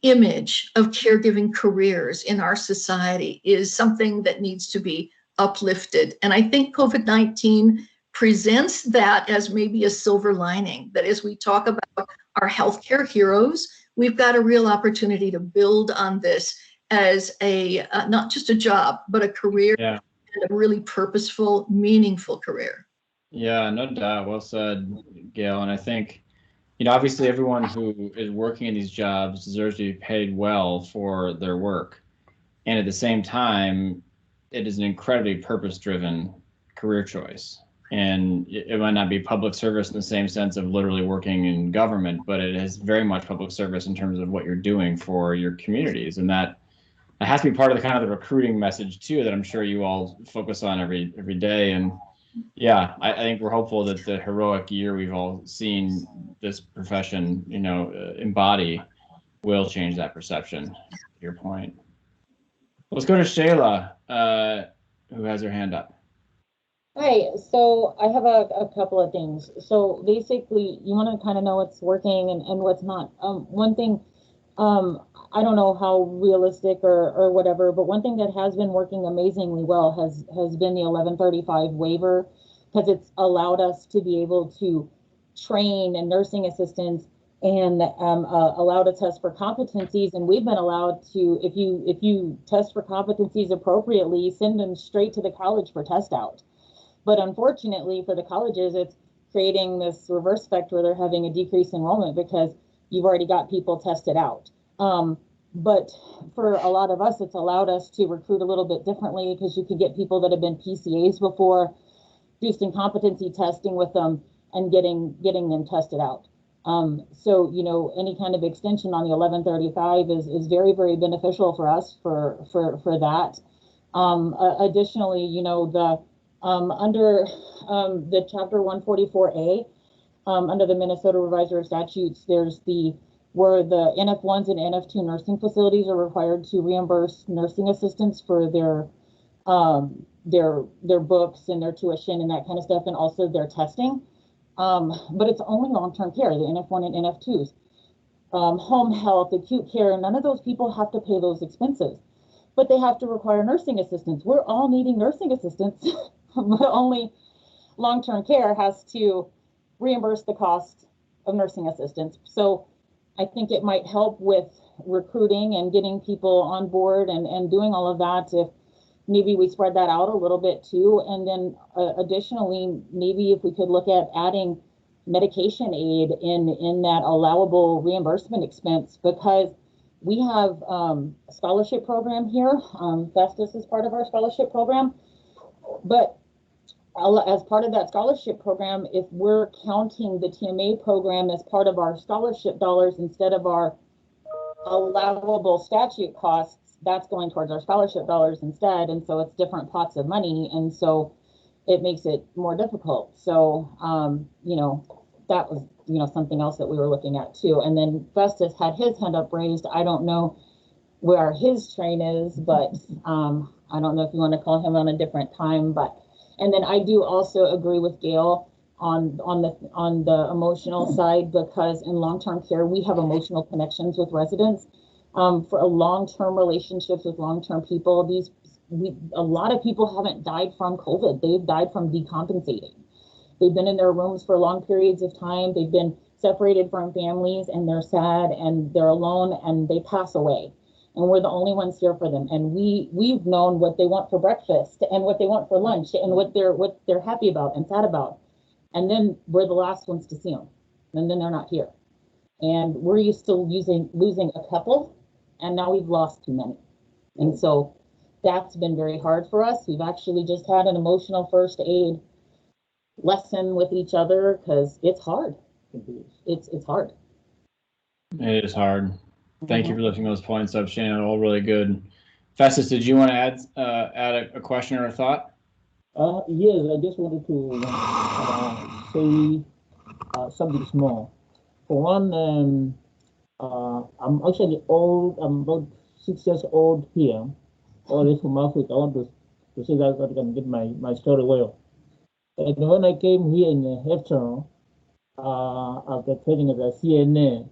image of caregiving careers in our society is something that needs to be uplifted. And I think COVID-19 presents that as maybe a silver lining, that as we talk about our healthcare heroes, we've got a real opportunity to build on this as a not just a job, but a career, and a really purposeful, meaningful career. Yeah, no doubt. Well said, Gail. And I think, obviously everyone who is working in these jobs deserves to be paid well for their work. And at the same time, it is an incredibly purpose-driven career choice. And it might not be public service in the same sense of literally working in government, but it is very much public service in terms of what you're doing for your communities. And that has to be part of the kind of the recruiting message too, that I'm sure you all focus on every day. And yeah, I think we're hopeful that the heroic year we've all seen this profession, embody will change that perception, to your point. Let's go to Shayla, who has her hand up. Hi, so I have a couple of things. So basically, you want to kind of know what's working and what's not. One thing, I don't know how realistic or whatever, but one thing that has been working amazingly well has been the 1135 waiver, because it's allowed us to be able to train and nursing assistants and allow to test for competencies. And we've been allowed to, if you test for competencies appropriately, send them straight to the college for test out. But unfortunately for the colleges, it's creating this reverse effect where they're having a decreased enrollment because you've already got people tested out. But for a lot of us, it's allowed us to recruit a little bit differently, because you could get people that have been PCAs before, do some competency testing with them and getting them tested out. So, any kind of extension on the 1135 is very, very beneficial for us for that. Additionally, under the Chapter 144A, under the Minnesota Revisor of Statutes, there's where the NF1s and NF2 nursing facilities are required to reimburse nursing assistants for their books and their tuition and that kind of stuff, and also their testing. But it's only long-term care, the NF1 and NF2s. Home health, acute care, none of those people have to pay those expenses, but they have to require nursing assistants. We're all needing nursing assistants, but only long-term care has to reimburse the cost of nursing assistants. So I think it might help with recruiting and getting people on board and doing all of that if maybe we spread that out a little bit too. And then additionally, maybe if we could look at adding medication aid in that allowable reimbursement expense, because we have a scholarship program here. Festus is part of our scholarship program. But as part of that scholarship program, if we're counting the TMA program as part of our scholarship dollars instead of our allowable statute costs, that's going towards our scholarship dollars instead. And so it's different pots of money. And so it makes it more difficult. So, that was, something else that we were looking at too. And then Festus had his hand up raised. I don't know where his train is, but I don't know if you want to call him on a different time. And then I do also agree with Gail on the emotional side, because in long-term care, we have emotional connections with residents. For a long-term relationships with long-term people, a lot of people haven't died from COVID. They've died from decompensating. They've been in their rooms for long periods of time. They've been separated from families, and they're sad and they're alone and they pass away. And we're the only ones here for them. And we've known what they want for breakfast and what they want for lunch and what they're happy about and sad about. And then we're the last ones to see them. And then they're not here. And we're used to losing a couple, and now we've lost too many. And so that's been very hard for us. We've actually just had an emotional first aid lesson with each other, because it's hard. It's hard. It is hard. Thank you for lifting those points up, Shannon. All really good. Festus, did you want to add a question or a thought? Yes, I just wanted to say something small. For one, I'm actually old. I'm about 6 years old here, all this from Africa. I want to say that I can get my story well. And when I came here in April, after training as a CNA,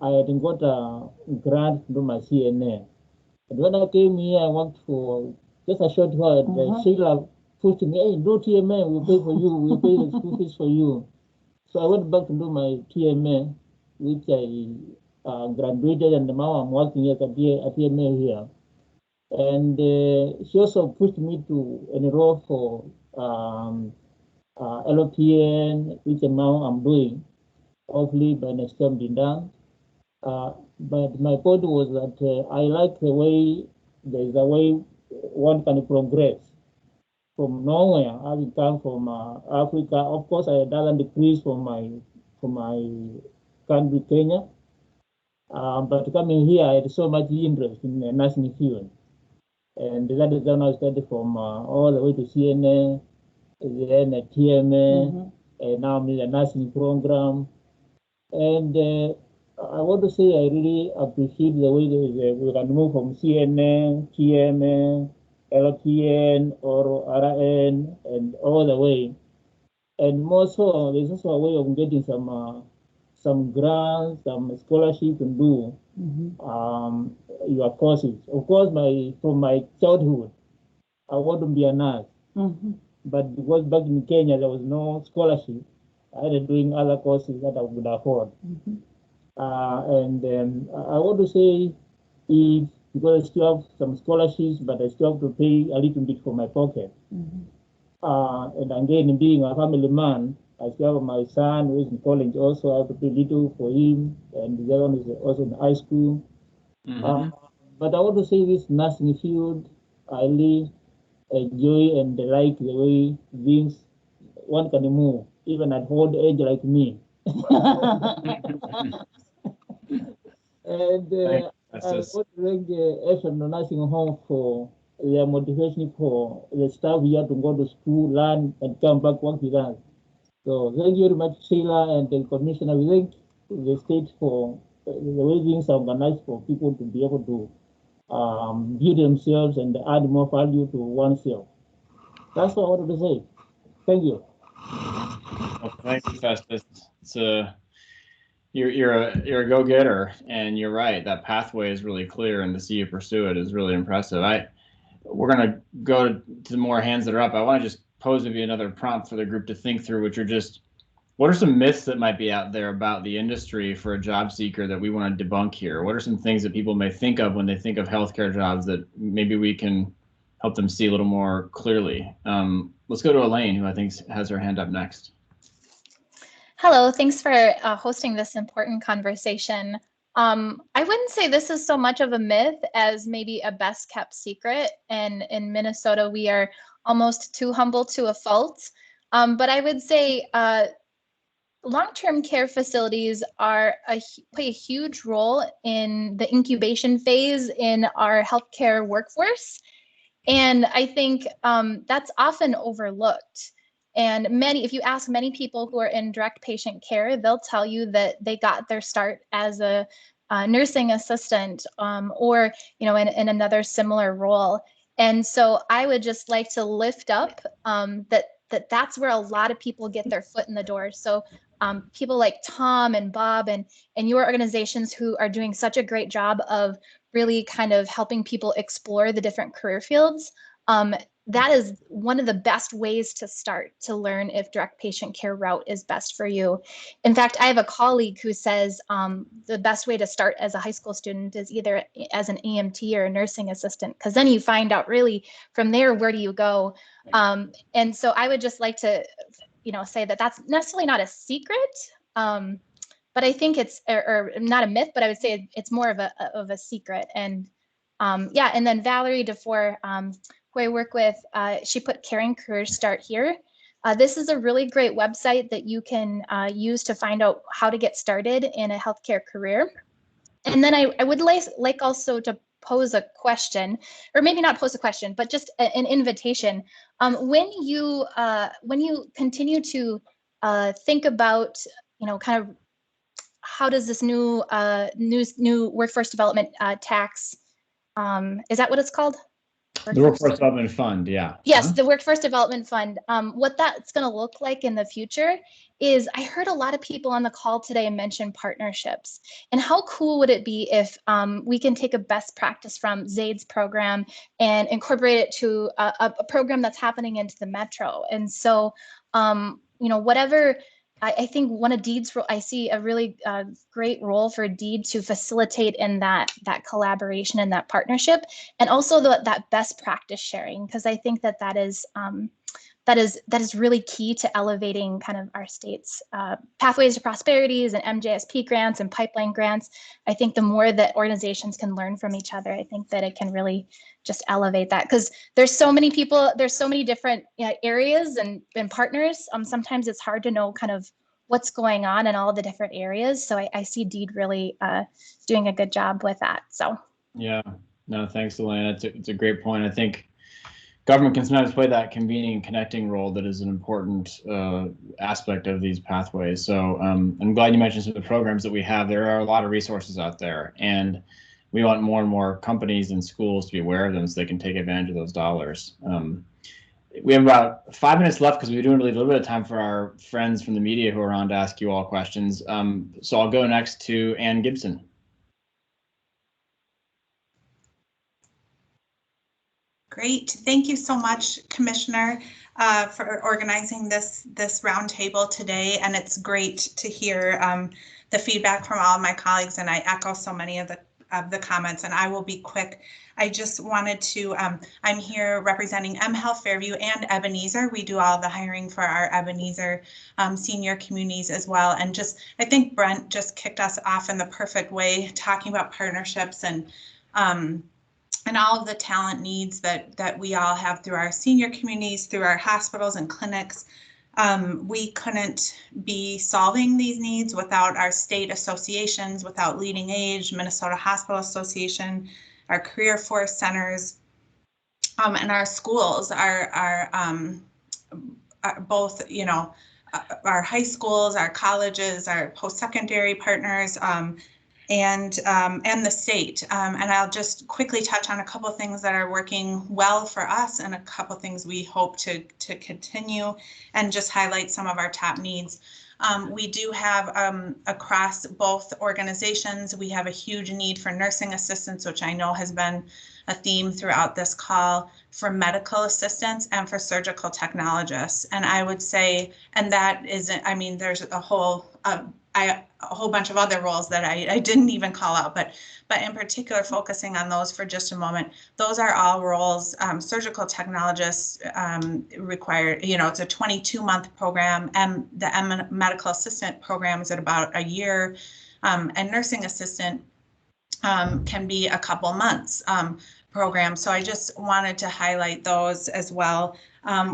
I had got a grant to do my CNA. And when I came here, I worked for just a short word. Sheila pushed me, hey, do TMA, we'll pay for you, we'll pay the school fees for you. So I went back to do my TMA, which I graduated, and now I'm working as a TMA here. And she also pushed me to enroll for LPN, which now I'm doing. Hopefully by next time be done. But my point was that I like the way there's a way one can progress from nowhere, having come from Africa. Of course, I had done degrees from my country, Kenya. But coming here, I had so much interest in the nursing field. And that is when I started from all the way to CNA, then a TMA, and now I'm in the nursing program. And I want to say I really appreciate the way we can move from CNA, TMA, LPN, or RN, and all the way. And more so, there's also a way of getting some grants, some scholarship to do your courses. Of course, from my childhood, I want to be a nurse. But because back in Kenya, there was no scholarship, I ended doing other courses that I would afford. And then I want to say, because I still have some scholarships, but I still have to pay a little bit for my pocket. And again, being a family man, I still have my son who is in college also. I have to pay little for him, and the other one is also in high school. But I want to say this nursing field, I really enjoy and like the way things one can move, even at old age like me. And I want to thank the National Nursing Home for their motivation for the staff here to go to school, learn, and come back work with us. So thank you very much, Sheila and the Commissioner. We thank the state for the way things are organized for people to be able to build themselves and add more value to oneself. That's what I wanted to say. Thank you. Well, thank you, Festus. You're a go-getter, and you're right. That pathway is really clear, and to see you pursue it is really impressive. We're gonna go to more hands that are up. I want to just pose maybe another prompt for the group to think through, which are just, what are some myths that might be out there about the industry for a job seeker that we want to debunk here? What are some things that people may think of when they think of healthcare jobs that maybe we can help them see a little more clearly? Let's go to Elaine, who I think has her hand up next. Hello, thanks for hosting this important conversation. I wouldn't say this is so much of a myth as maybe a best kept secret. And in Minnesota, we are almost too humble to a fault. But I would say long-term care facilities play a huge role in the incubation phase in our healthcare workforce. And I think that's often overlooked. And if you ask many people who are in direct patient care, they'll tell you that they got their start as a nursing assistant or in another similar role. And so I would just like to lift up that's where a lot of people get their foot in the door. So people like Tom and Bob and your organizations who are doing such a great job of really kind of helping people explore the different career fields. That is one of the best ways to start to learn if direct patient care route is best for you. In fact, I have a colleague who says the best way to start as a high school student is either as an EMT or a nursing assistant, because then you find out really from there, where do you go? And so I would just like to, say that that's necessarily not a secret, but I think it's, or not a myth, but I would say it's more of a secret. And yeah, and then Valerie DeFore, who I work with, she put Caring Careers Start Here. This is a really great website that you can use to find out how to get started in a healthcare career. And then I would like also to pose a question, or maybe not pose a question, but just an invitation. When you continue to think about, kind of how does this new workforce development tax, is that what it's called? The Workforce Development Fund, yeah. Yes, the Workforce Development Fund. What that's going to look like in the future is, I heard a lot of people on the call today mention partnerships. And how cool would it be if we can take a best practice from Zaid's program and incorporate it to a program that's happening into the Metro? And so, you know, whatever, I think one of Deed's role, I see a really great role for Deed to facilitate in that collaboration and that partnership, and also that best practice sharing, because I think that is really key to elevating kind of our state's pathways to prosperities and MJSP grants and pipeline grants. I think the more that organizations can learn from each other, I think that it can really just elevate that, because there's so many people, there's so many different areas and partners. Sometimes it's hard to know kind of what's going on in all the different areas. So I see Deed really doing a good job with that. So yeah, no, thanks, Elena. It's a great point. I think government can sometimes play that convening and connecting role that is an important aspect of these pathways. So I'm glad you mentioned some of the programs that we have. There are a lot of resources out there, and we want more and more companies and schools to be aware of them so they can take advantage of those dollars. We have about 5 minutes left because we're doing a little bit of time for our friends from the media who are on to ask you all questions. So I'll go next to Ann Gibson. Great. Thank you so much, Commissioner, for organizing this roundtable today. And it's great to hear the feedback from all of my colleagues, and I echo so many of the comments, and I will be quick. I just wanted to, I'm here representing mHealth Fairview and Ebenezer. We do all the hiring for our Ebenezer senior communities as well. And just, I think Brent just kicked us off in the perfect way, talking about partnerships and all of the talent needs that we all have through our senior communities, through our hospitals and clinics. We couldn't be solving these needs without our state associations, without Leading Age, Minnesota Hospital Association, our career force centers, and our schools are both, you know, our high schools, our colleges, our post-secondary partners, and the state. And I'll just quickly touch on a couple of things that are working well for us and a couple of things we hope to continue, and just highlight some of our top needs. We do have across both organizations, we have a huge need for nursing assistants, which I know has been a theme throughout this call, for medical assistants and for surgical technologists. And I would say, and that isn't, I mean, there's a whole bunch of other roles that I didn't even call out, but in particular, focusing on those for just a moment, those are all roles. Surgical technologists require, you know, it's a 22-month program, and the medical assistant program is at about a year, and nursing assistant can be a couple months program. So I just wanted to highlight those as well.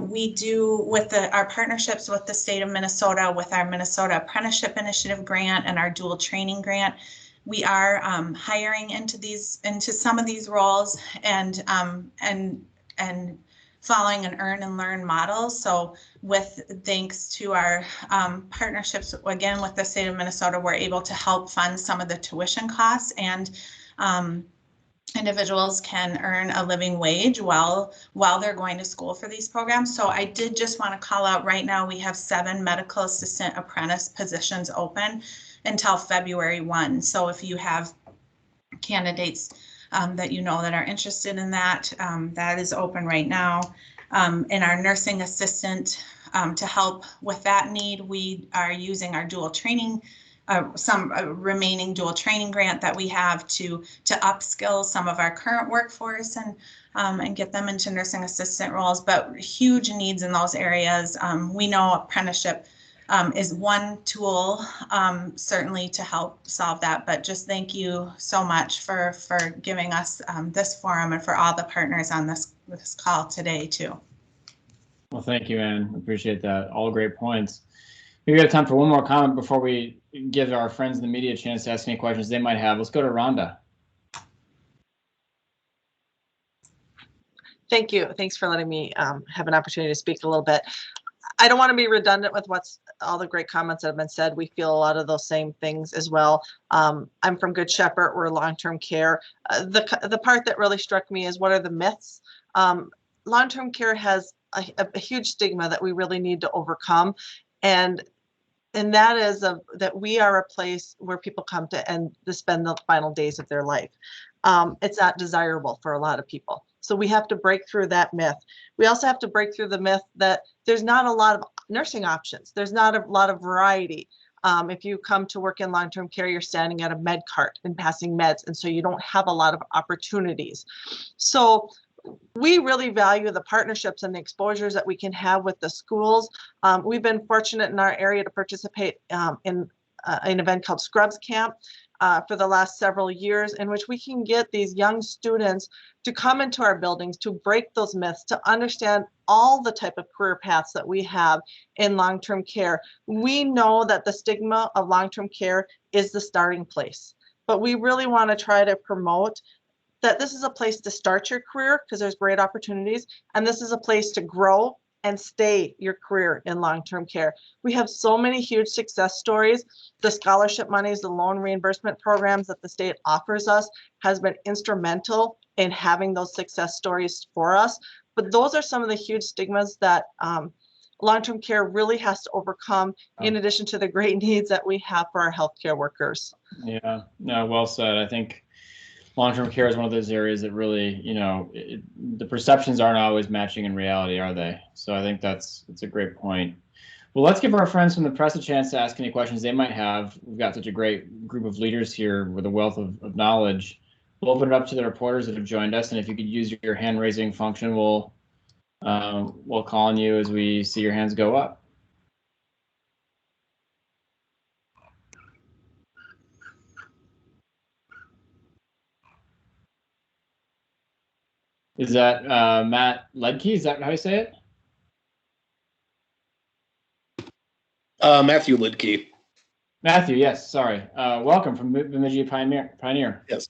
We do, with our partnerships with the state of Minnesota, with our Minnesota Apprenticeship Initiative grant and our dual training grant, we are hiring into some of these roles and following an earn and learn model. So thanks to our partnerships, again, with the state of Minnesota, we're able to help fund some of the tuition costs, and individuals can earn a living wage while they're going to school for these programs. So I did just want to call out, right now we have 7 medical assistant apprentice positions open until February 1. So if you have candidates that you know that are interested in that, that is open right now. In our nursing assistant, to help with that need, we are using our dual training, some remaining dual training grant that we have to upskill some of our current workforce and get them into nursing assistant roles, but huge needs in those areas. We know apprenticeship is one tool, certainly, to help solve that, but just thank you so much for giving us this forum, and for all the partners on this call today too. Well, thank you, Ann. Appreciate that. All great points. We've got time for one more comment before we give our friends in the media a chance to ask any questions they might have. Let's go to Rhonda. Thank you. Thanks for letting me have an opportunity to speak a little bit. I don't want to be redundant with all the great comments that have been said. We feel a lot of those same things as well. I'm from Good Shepherd. We're long-term care. The part that really struck me is what are the myths? Long-term care has a huge stigma that we really need to overcome. And that is that we are a place where people come to spend the final days of their life. It's not desirable for a lot of people. So we have to break through that myth. We also have to break through the myth that there's not a lot of nursing options. There's not a lot of variety. If you come to work in long-term care, you're standing at a med cart and passing meds. And so you don't have a lot of opportunities. So we really value the partnerships and the exposures that we can have with the schools. We've been fortunate in our area to participate in an event called Scrubs Camp for the last several years, in which we can get these young students to come into our buildings, to break those myths, to understand all the type of career paths that we have in long-term care. We know that the stigma of long-term care is the starting place, but we really want to try to promote that this is a place to start your career because there's great opportunities, and this is a place to grow and stay your career in long-term care. We have so many huge success stories. The scholarship monies, the loan reimbursement programs that the state offers us has been instrumental in having those success stories for us. But those are some of the huge stigmas that long-term care really has to overcome, in addition to the great needs that we have for our healthcare workers. Yeah, no, well said. I think long-term care is one of those areas that really, the perceptions aren't always matching in reality, are they? So I think it's a great point. Well, let's give our friends from the press a chance to ask any questions they might have. We've got such a great group of leaders here with a wealth of knowledge. We'll open it up to the reporters that have joined us, and if you could use your hand-raising function, we'll call on you as we see your hands go up. Is that Matt Ledke? Is that how you say it? Matthew Lidkey. Matthew, yes, sorry. Welcome from Bemidji Pioneer. Yes.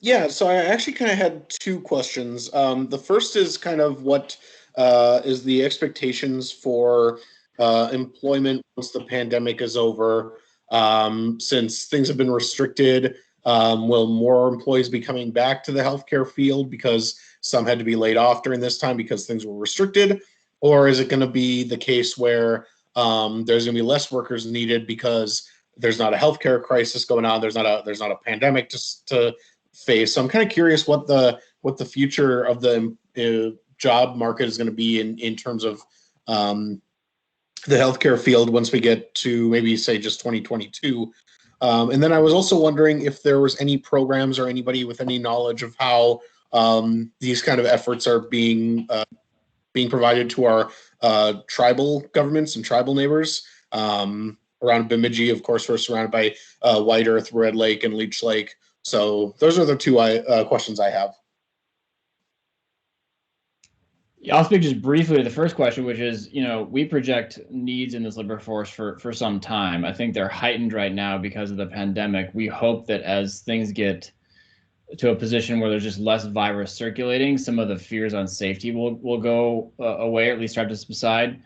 Yeah, so I actually kind of had two questions. The first is kind of what is the expectations for employment once the pandemic is over? Since things have been restricted, will more employees be coming back to the healthcare field because some had to be laid off during this time because things were restricted? Or is it going to be the case where there's going to be less workers needed because there's not a healthcare crisis going on, there's not a pandemic to face? So I'm kind of curious what the future of the job market is going to be in terms of the healthcare field once we get to maybe say just 2022. And then I was also wondering if there was any programs or anybody with any knowledge of how these kind of efforts are being provided to our tribal governments and tribal neighbors. Around Bemidji, of course, we're surrounded by White Earth, Red Lake, and Leech Lake. So those are the two questions I have. I'll speak just briefly to the first question, which is, we project needs in this labor force for some time. I think they're heightened right now because of the pandemic. We hope that as things get to a position where there's just less virus circulating, some of the fears on safety will go away, or at least start to subside.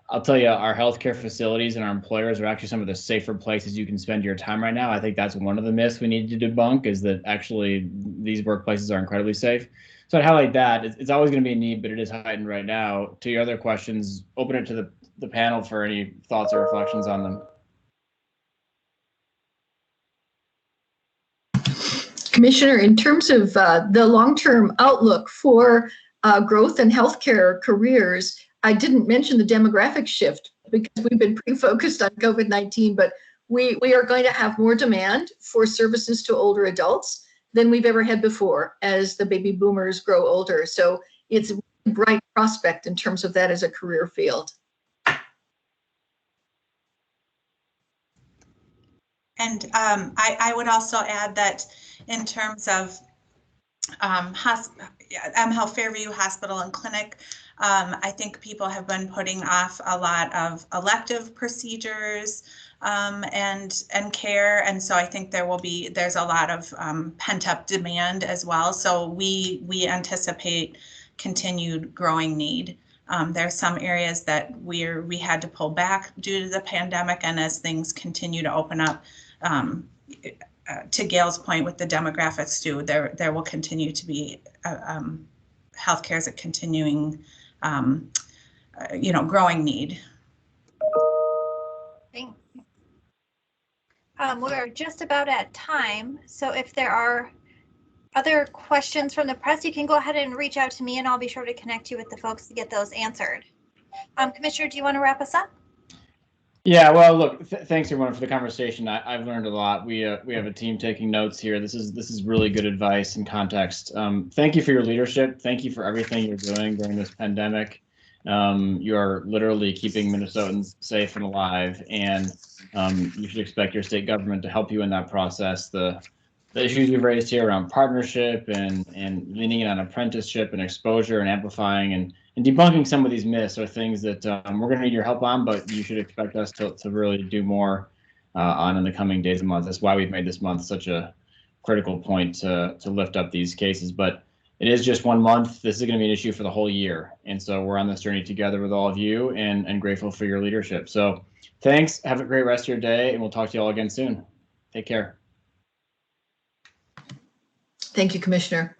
I'll tell you, our healthcare facilities and our employers are actually some of the safer places you can spend your time right now. I think that's one of the myths we need to debunk, is that actually these workplaces are incredibly safe. So I'd highlight that. It's always going to be a need, but it is heightened right now. To your other questions, open it to the panel for any thoughts or reflections on them. Commissioner, in terms of the long-term outlook for growth in healthcare careers, I didn't mention the demographic shift because we've been pretty focused on COVID-19, but we are going to have more demand for services to older adults than we've ever had before as the baby boomers grow older. So it's a bright prospect in terms of that as a career field. And I would also add that in terms of Health Fairview Hospital and Clinic, I think people have been putting off a lot of elective procedures and care, and so I think there's a lot of pent-up demand as well. So we anticipate continued growing need There are some areas that we had to pull back due to the pandemic, and as things continue to open up, to Gail's point with the demographics too, there will continue to be healthcare is a continuing, growing need. Thanks. We're just about at time, so if there are other questions from the press, you can go ahead and reach out to me and I'll be sure to connect you with the folks to get those answered. Commissioner, do you want to wrap us up? Yeah, well, look, thanks everyone for the conversation. I've learned a lot. We have a team taking notes here. This is really good advice and context. Thank you for your leadership. Thank you for everything you're doing during this pandemic. You are literally keeping Minnesotans safe and alive, and you should expect your state government to help you in that process. The issues you've raised here around partnership and leaning in on apprenticeship and exposure and amplifying and debunking some of these myths are things that we're going to need your help on, but you should expect us to really do more on in the coming days and months. That's why we've made this month such a critical point to lift up these cases. But it is just 1 month. This is going to be an issue for the whole year. And so we're on this journey together with all of you and grateful for your leadership. So thanks. Have a great rest of your day, and we'll talk to you all again soon. Take care. Thank you, Commissioner.